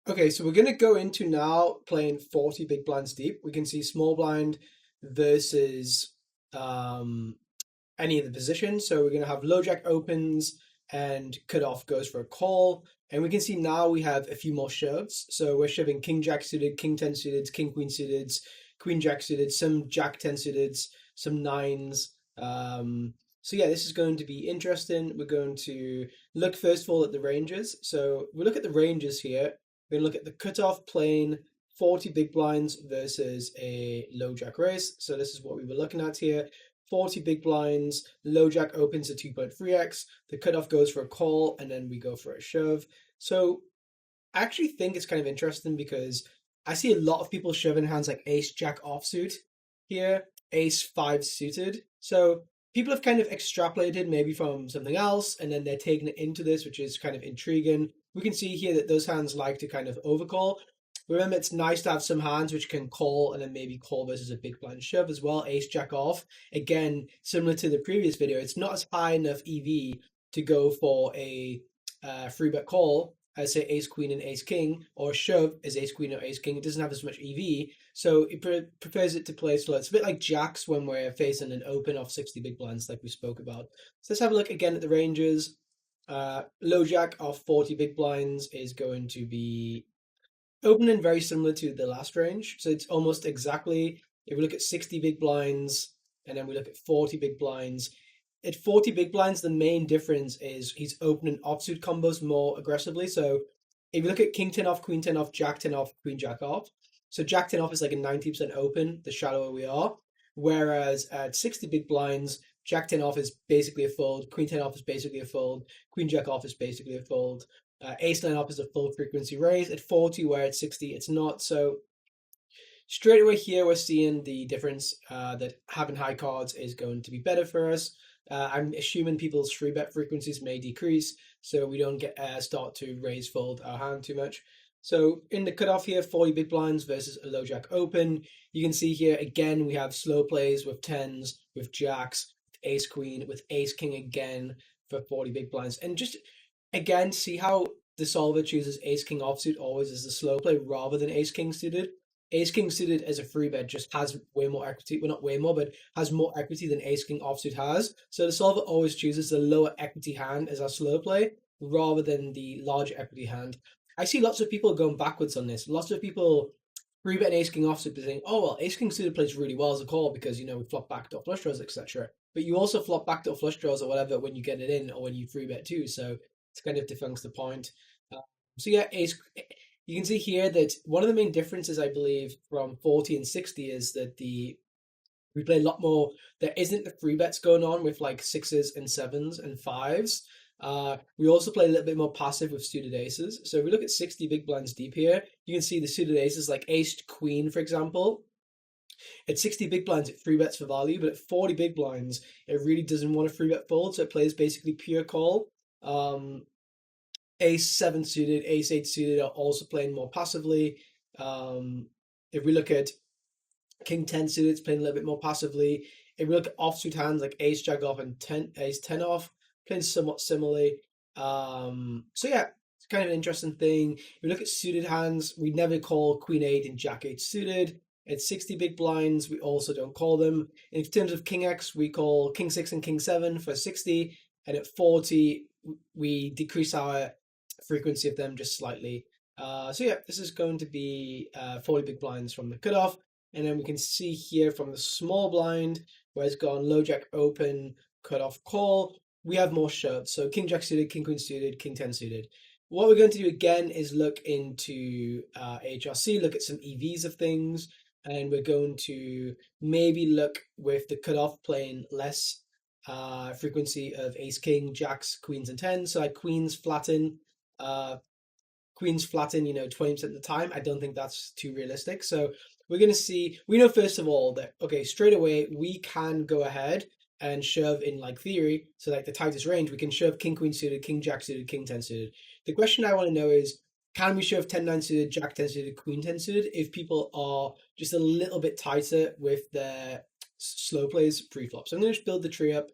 Okay, so we're going to go into now playing 40 big blinds deep. We can see small blind versus um, any of the positions. So we're going to have low jack opens and cutoff goes for a call. And we can see now we have a few more shoves. So we're shoving king jack suited, king 10 suited, king queen suited, queen jack suited, some jack 10 suited, some nines. So yeah, this is going to be interesting. We're going to look first of all at the ranges. So we look at the ranges here. We're going to look at the cutoff playing 40 big blinds versus a low jack raise. So this is what we were looking at here. 40 big blinds, low jack opens at 2.3x, the cutoff goes for a call, and then we go for a shove. So I actually think it's kind of interesting because I see a lot of people shoving hands like ace jack offsuit here, ace five suited. So people have kind of extrapolated maybe from something else, and then they're taking it into this, which is kind of intriguing. We can see here that those hands like to kind of overcall. Remember, it's nice to have some hands which can call and then maybe call versus a big blind shove as well. Ace jack off. Again, similar to the previous video, it's not as high enough EV to go for a free bet call as say ace queen and ace king, or shove as ace queen or ace king. It doesn't have as much EV, so it prefers it to play slow. It's a bit like jacks when we're facing an open off 60 big blinds, like we spoke about. So let's have a look again at the ranges. Low jack off 40 big blinds is going to be opening very similar to the last range. So it's almost exactly, if we look at 60 big blinds and then we look at 40 big blinds, at 40 big blinds, the main difference is he's opening offsuit combos more aggressively. So if you look at king 10 off, queen 10 off, jack 10 off, queen jack off, so jack 10 off is like a 90% open, the shallower we are. Whereas at 60 big blinds, jack 10 off is basically a fold, queen 10 off is basically a fold, queen jack off is basically a fold. Ace 9 off is a full frequency raise. At 40, where at 60, it's not. So straight away here, we're seeing the difference that having high cards is going to be better for us. I'm assuming people's free bet frequencies may decrease, so we don't get start to raise fold our hand too much. So in the cutoff here, 40 big blinds versus a low jack open. You can see here again we have slow plays with tens, with jacks, with ace queen, with ace king again for 40 big blinds, and just again see how the solver chooses ace king offsuit always as the slow play rather than ace king suited. Ace king suited as a free bet just has way more equity. Well, not way more, but has more equity than ace king offsuit has. So the solver always chooses the lower equity hand as our slow play rather than the larger equity hand. I see lots of people going backwards on this. Lots of people free bet ace king offsuit saying, oh well, ace king suited plays really well as a call because we flop backdoor flush draws, etc. But you also flop backdoor flush draws or whatever when you get it in or when you free bet too. So it's kind of defunks the point. So yeah, ace. You can see here that one of the main differences, I believe, from 40 and 60 is that we play a lot more. There isn't the free bets going on with like sixes and sevens and fives. We also play a little bit more passive with suited aces. So if we look at 60 big blinds deep here, you can see the suited aces like ace queen, for example. At 60 big blinds, it free bets for value, but at 40 big blinds, it really doesn't want to free bet fold, so it plays basically pure call. Ace 7 suited, ace 8 suited are also playing more passively. If we look at king 10 suited, it's playing a little bit more passively. If we look at offsuit hands like ace jack off and ace 10 off, playing somewhat similarly. So yeah, it's kind of an interesting thing. If we look at suited hands, we never call queen 8 and jack 8 suited. At 60 big blinds, we also don't call them. In terms of king X, we call king 6 and king 7 for 60. And at 40, we decrease our frequency of them just slightly. So yeah, this is going to be 40 big blinds from the cutoff. And then we can see here from the small blind, where it's gone low jack open, cutoff call, we have more shoves. So king jack suited, king queen suited, king 10 suited. What we're going to do again is look into HRC, look at some EVs of things, and we're going to maybe look with the cutoff playing less frequency of ace king, jacks, queens, and tens. So like queens flatten, 20% of the time. I don't think that's too realistic. So we're going to see, we know first of all that, okay, straight away, we can go ahead and shove in like theory. So like the tightest range, we can shove king, queen suited, king, jack suited, king 10 suited. The question I want to know is, can we shove 10, 9 suited, jack 10 suited, queen 10 suited if people are just a little bit tighter with their slow plays pre-flop? So I'm going to just build the tree up.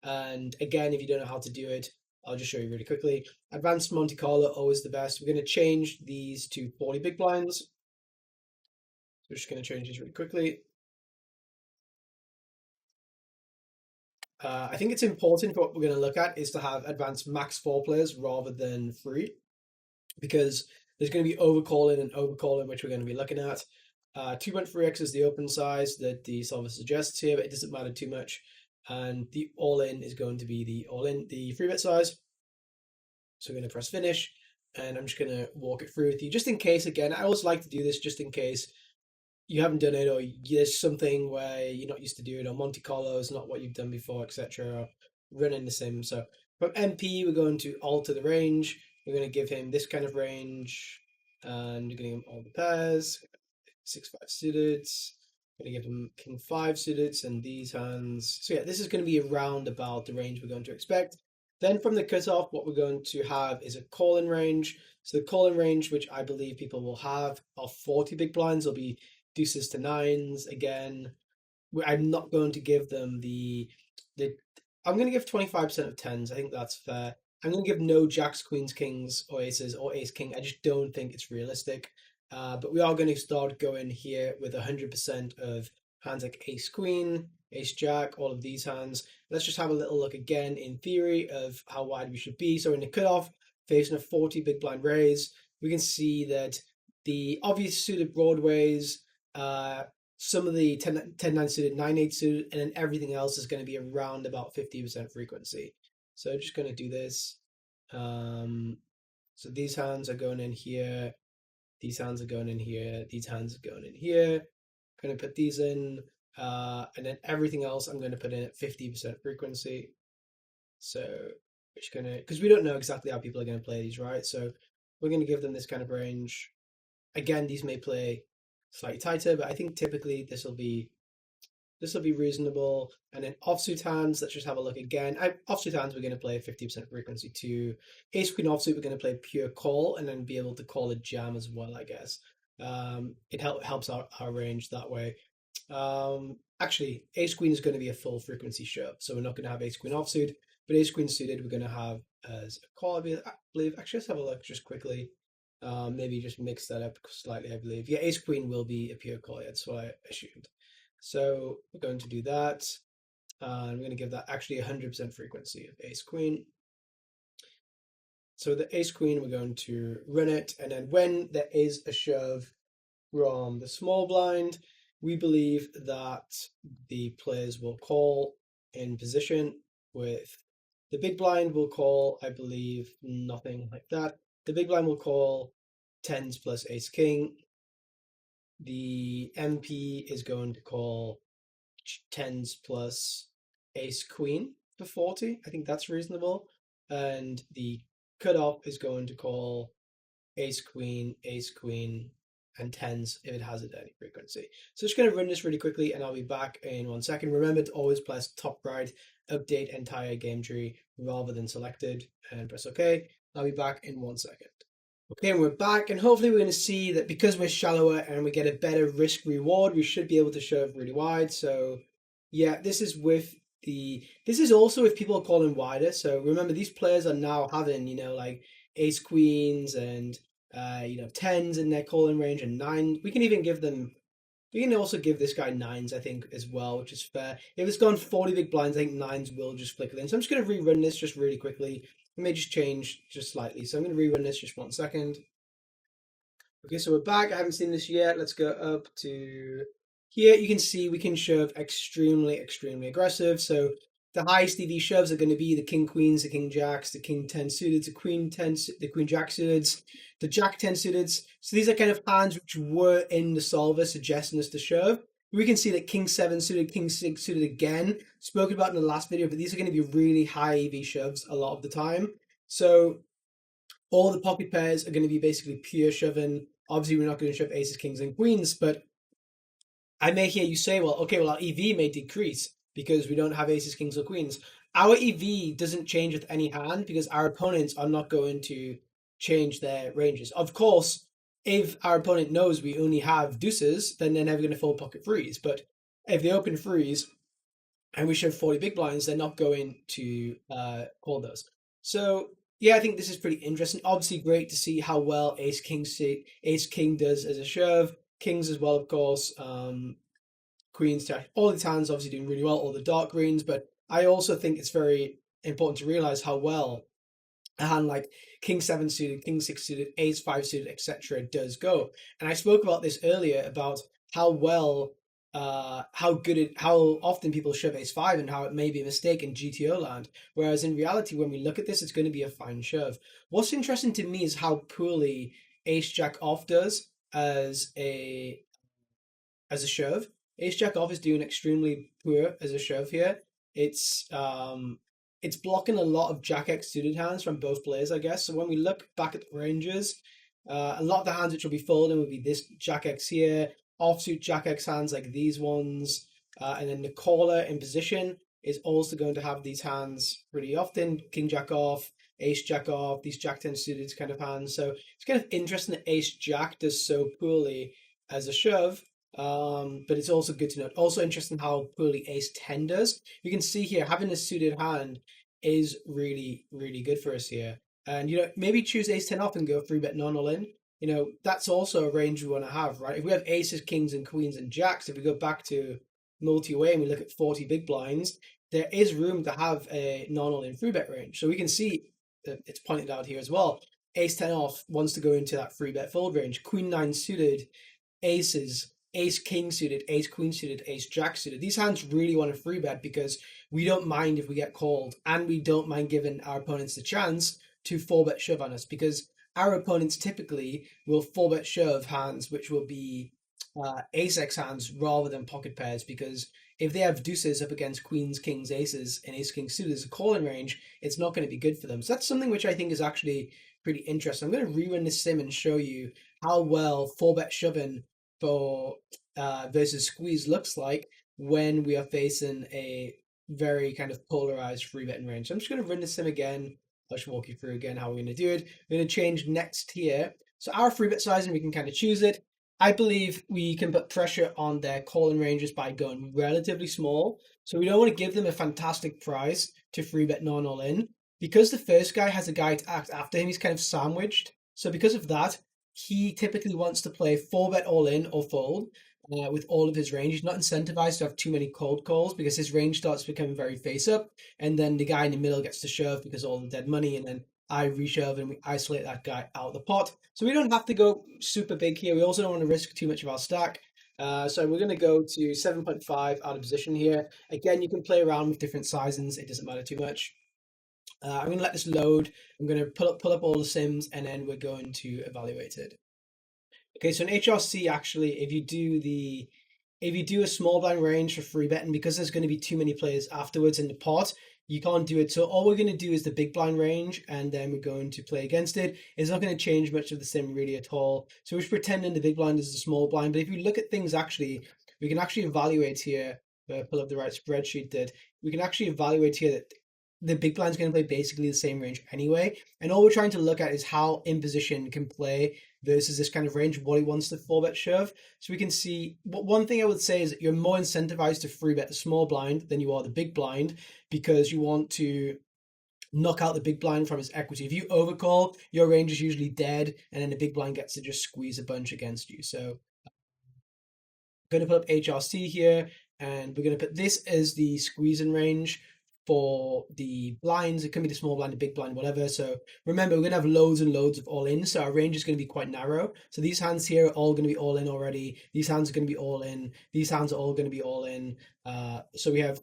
And again, if you don't know how to do it, I'll just show you really quickly. Advanced Monte Carlo, always the best. We're going to change these to 40 big blinds. We're just going to change these really quickly. I think it's important for what we're going to look at is to have advanced max 4 players rather than 3, because there's going to be overcalling and overcalling, which we're going to be looking at. 2.3x is the open size that the solver suggests here, but it doesn't matter too much. And the all-in is going to be the all-in, the 3-bit size. So we're going to press finish, and I'm just going to walk it through with you, just in case. Again, I always like to do this just in case you haven't done it, or there's something where you're not used to doing, or Monte Carlo is not what you've done before, etc. Running the sim. So from MP, we're going to alter the range. We're going to give him this kind of range, and we're going to give him all the pairs. 6-5 suited. I'm going to give him king 5 suited and these hands. So yeah, this is going to be around about the range we're going to expect. Then from the cutoff, what we're going to have is a call-in range. So the call-in range, which I believe people will have, are 40 big blinds. Will be deuces to nines again. I'm not going to give them the I'm going to give 25% of tens. I think that's fair. I'm going to give no jacks, queens, kings, or aces, or ace king. I just don't think it's realistic. But we are going to start going here with 100% of hands like ace queen, ace jack, all of these hands. Let's just have a little look again in theory of how wide we should be. So in the cutoff, facing a 40 big blind raise, we can see that the obvious suited broadways, some of the 10-9 suited, 9-8 suited, and then everything else is going to be around about 50% frequency. So I'm just going to do this. So these hands are going in here. These hands are going in here. These hands are going in here. I'm going to put these in. And then everything else I'm going to put in at 50% frequency. So we're just going to, because we don't know exactly how people are going to play these, right? So we're going to give them this kind of range. Again, these may play slightly tighter, but I think typically this will be reasonable. And then offsuit hands, let's just have a look again. Offsuit hands, we're going to play 50% frequency too. Ace queen offsuit, we're going to play pure call and then be able to call a jam as well, I guess. It helps our range that way. Actually, ace queen is going to be a full frequency shove, so we're not going to have ace queen offsuit, but ace queen suited we're going to have as a call, I believe. Actually, let's have a look just quickly. Maybe just mix that up slightly, I believe. Yeah, ace queen will be a pure call. Yeah, that's what I assumed. So we're going to do that. And I'm going to give that actually 100% frequency of ace queen. So the ace queen, we're going to run it. And then when there is a shove from the small blind, we believe that the players will call in position with the big blind will call, I believe, nothing like that. The big blind will call tens plus ace king. The MP is going to call tens plus ace queen for 40. I think that's reasonable. And the cutoff is going to call ace queen, and tens if it has it at any frequency. So just going to run this really quickly and I'll be back in 1 second. Remember to always press top right, update entire game tree rather than selected, and press OK. I'll be back in 1 second. Okay, and we're back, and hopefully we're going to see that because we're shallower and we get a better risk reward, we should be able to shove really wide. So yeah, this is also if people are calling wider. So remember, these players are now having, like ace queens and tens in their calling range and nine. We can also give this guy nines, I think, as well, which is fair. If it's gone 40 big blinds, I think nines will just flicker in. So I'm just going to rerun this just really quickly. It may just change just slightly. So I'm going to rerun this just 1 second. Okay, so we're back. I haven't seen this yet. Let's go up to here. You can see we can shove extremely, extremely aggressive. So the highest EV shoves are going to be the king queens, the king jacks, the king 10 suited, the queen 10, the queen jack suited, the jack 10 suited. So these are kind of hands which were in the solver suggesting us to shove. We can see that king 7 suited, king 6 suited again, spoken about in the last video, but these are going to be really high EV shoves a lot of the time. So all the pocket pairs are going to be basically pure shoving. Obviously, we're not going to shove aces, kings, and queens, but I may hear you say, well, okay, well, our EV may decrease because we don't have aces, kings, or queens. Our EV doesn't change with any hand because our opponents are not going to change their ranges. Of course, if our opponent knows we only have deuces, then they're never going to fold pocket threes. But if they open threes and we shove 40 big blinds, they're not going to call those. So yeah, I think this is pretty interesting. Obviously, great to see how well Ace King does as a shove. Kings as well, of course. Queens to all these hands obviously doing really well, all the dark greens. But I also think it's very important to realize how well a hand like King 7 suited, King 6 suited, Ace 5 suited, etc. does go. And I spoke about this earlier about how well, how often people shove Ace 5 and how it may be a mistake in GTO land. Whereas in reality, when we look at this, it's going to be a fine shove. What's interesting to me is how poorly Ace Jack off does as a shove. Ace Jack off is doing extremely poor as a shove here. It's blocking a lot of Jack X suited hands from both players, I guess. So when we look back at the ranges, a lot of the hands which will be folding would be this Jack X here, offsuit Jack X hands like these ones, and then the caller in position is also going to have these hands pretty often. King Jack off, Ace Jack off, these Jack 10 suited kind of hands. So it's kind of interesting that Ace Jack does so poorly as a shove. But it's also good to note. Also interesting how poorly Ace 10 does. You can see here having a suited hand is really, really good for us here. And maybe choose Ace 10 off and go 3-bet non all in. That's also a range we want to have, right? If we have aces, kings, and queens and jacks, if we go back to multi-way and we look at 40 big blinds, there is room to have a non all in 3-bet range. So we can see that it's pointed out here as well. Ace 10 off wants to go into that 3-bet fold range. Queen 9 suited, aces, ace king suited, ace queen suited, ace jack suited. These hands really want to 3-bet because we don't mind if we get called, and we don't mind giving our opponents the chance to 4-bet shove on us, because our opponents typically will 4-bet shove hands which will be ace x hands rather than pocket pairs, because if they have deuces up against queens, kings, aces, and ace king suited as a calling range, it's not going to be good for them. So that's something which I think is actually pretty interesting. I'm going to rerun this sim and show you how well 4-bet shoving for versus squeeze looks like when we are facing a very kind of polarized 3-betting range. So I'm just going to run this sim again. I'll just walk you through again how we're going to do it. We're going to change next here. So our 3-bet sizing, we can kind of choose it. I believe we can put pressure on their calling ranges by going relatively small. So we don't want to give them a fantastic price to 3-bet non all in. Because the first guy has a guy to act after him, he's kind of sandwiched. So because of that, he typically wants to play 4-bet all in or fold with all of his range. He's not incentivized to have too many cold calls because his range starts becoming very face up. And then the guy in the middle gets to shove because all the dead money. And then I reshove and we isolate that guy out of the pot. So we don't have to go super big here. We also don't want to risk too much of our stack. So we're going to go to 7.5 out of position here. Again, you can play around with different sizings. It doesn't matter too much. I'm going to let this load. I'm going to pull up all the sims, and then we're going to evaluate it. Okay, so in HRC, actually, if you do a small blind range for 3-betting, because there's going to be too many players afterwards in the pot, you can't do it. So all we're going to do is the big blind range, and then we're going to play against it. It's not going to change much of the sim really at all. So we're just pretending the big blind is the small blind. But if you look at things actually, we can actually evaluate here. Pull up the right spreadsheet that we can actually evaluate here that the big blind's going to play basically the same range anyway. And all we're trying to look at is how in position can play versus this kind of range, what he wants to 4-bet shove. So we can see, one thing I would say is that you're more incentivized to 3-bet the small blind than you are the big blind, because you want to knock out the big blind from his equity. If you overcall, your range is usually dead, and then the big blind gets to just squeeze a bunch against you. So I'm going to put up HRC here, and we're going to put this as the squeezing range for the blinds. It can be the small blind, the big blind, whatever. So remember, we're going to have loads and loads of all in. So our range is going to be quite narrow. So these hands here are all going to be all in already. These hands are going to be all in. These hands are all going to be all in. So we have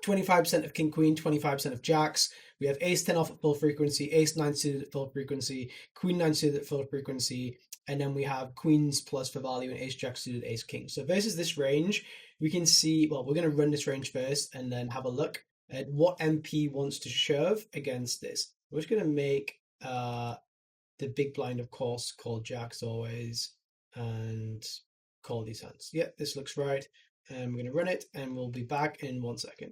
25% of king queen, 25% of jacks. We have ace 10 off at full frequency, ace 9 suited at full frequency, queen 9 suited at full frequency, and then we have queens plus for value and ace jack suited, ace king. So versus this range, we can see, well, we're going to run this range first and then have a look at what MP wants to shove against this. We're just going to make the big blind, of course, call jacks always, and call these hands. Yeah, this looks right. And we're going to run it, and we'll be back in 1 second.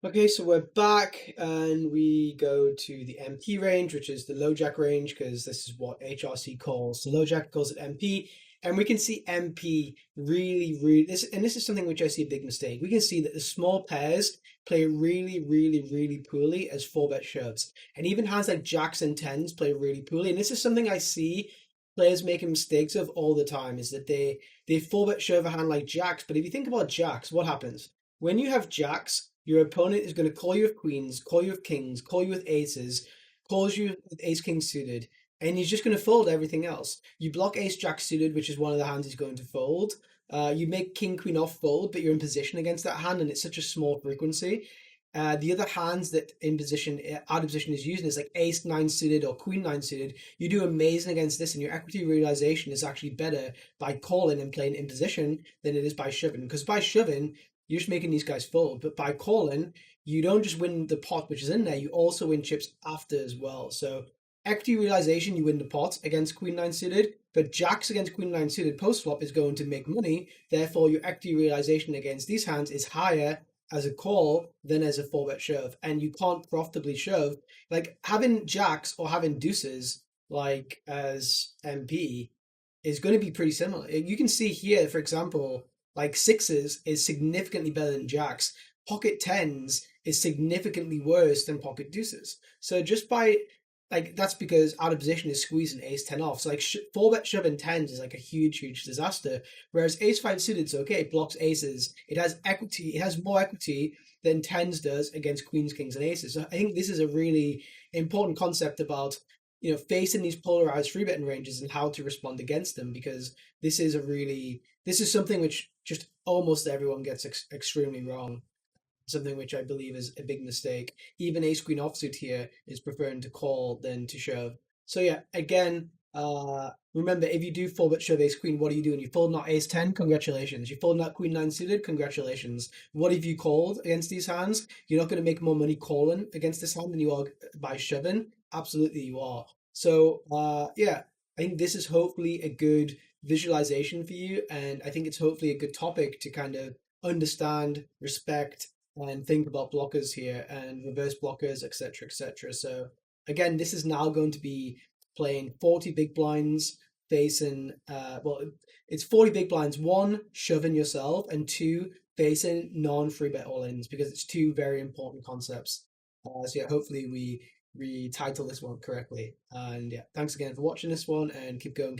Okay, so we're back, and we go to the MP range, which is the low jack range, because this is what HRC calls. So low jack calls it MP. And we can see MP really this, and this is something which I see a big mistake. We can see that the small pairs play really poorly as four bet shoves, and even hands like jacks and tens play really poorly. And this is something I see players making mistakes of all the time, is that they four bet shove a hand like jacks. But if you think about jacks, what happens when you have jacks? Your opponent is going to call you with queens, call you with kings, call you with aces, calls you with ace king suited, and he's just going to fold everything else. You block ace jack suited, which is one of the hands he's going to fold. You make king queen off fold, but you're in position against that hand, and it's such a small frequency. The other hands that in position, out of position, is using is like ace nine suited or queen nine suited. You do amazing against this, and your equity realization is actually better by calling and playing in position than it is by shoving. Because by shoving, you're just making these guys fold, but by calling, you don't just win the pot which is in there, you also win chips after as well. So equity realization, you win the pot against queen nine suited, but jacks against queen nine suited post flop is going to make money. Therefore, your equity realization against these hands is higher as a call than as a four bet shove, and you can't profitably shove. Like having jacks or having deuces like as MP is going to be pretty similar. You can see here, for example, like sixes is significantly better than jacks. Pocket tens is significantly worse than pocket deuces. So just by like that's because out of position is squeezing ace 10 off. So like four bet shove and tens is like a huge disaster. Whereas ace five suited, so okay, it blocks aces. It has equity. It has more equity than tens does against queens, kings, and aces. So I think this is a really important concept about facing these polarized free betting ranges and how to respond against them, because this is something which just almost everyone gets extremely wrong, something which I believe is a big mistake. Even ace queen offsuit here is preferring to call than to shove. So yeah, again, remember, if you do fold but shove ace queen, what are you doing? You fold not ace 10, congratulations. You fold not queen 9 suited, congratulations. What have you called against these hands? You're not going to make more money calling against this hand than you are by shoving. Absolutely you are. So yeah, I think this is hopefully a good visualization for you, and I think it's hopefully a good topic to kind of understand, respect, and think about blockers here and reverse blockers, etc., etc. So again, this is now going to be playing 40 big blinds facing it's 40 big blinds, one, shoving yourself, and two, facing non-free bet all-ins, because it's two very important concepts. So yeah, hopefully we title this one correctly. And yeah, thanks again for watching this one, and keep going.